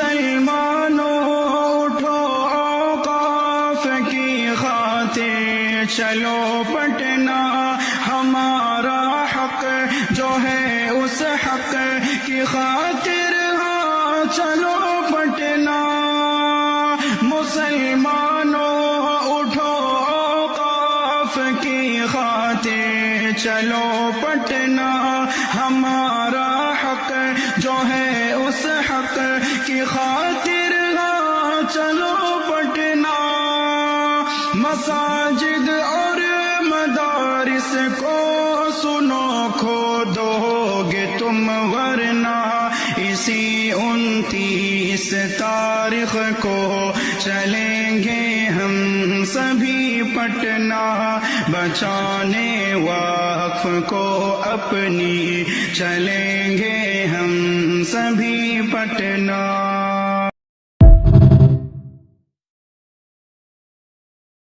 مسلمانوں اٹھو اوقاف کی خاطر چلو پٹنہ، ہمارا حق جو ہے اس حق کی خاطر ہاں چلو پٹنہ۔ مسلمانوں اٹھو اوقاف کی خاطر چلو پٹنہ، ہمارا حق جو ہے اس حق کی خاطر ہاں چلو پٹنہ۔ مساجد اور مدارس کو سنو کھودو گے تم ورنہ، اسی 29 تاریخ کو چلیں گے ہم سبھی پٹنہ، بچانے وقف کو اپنی چلیں گے ہم سبھی پٹنہ۔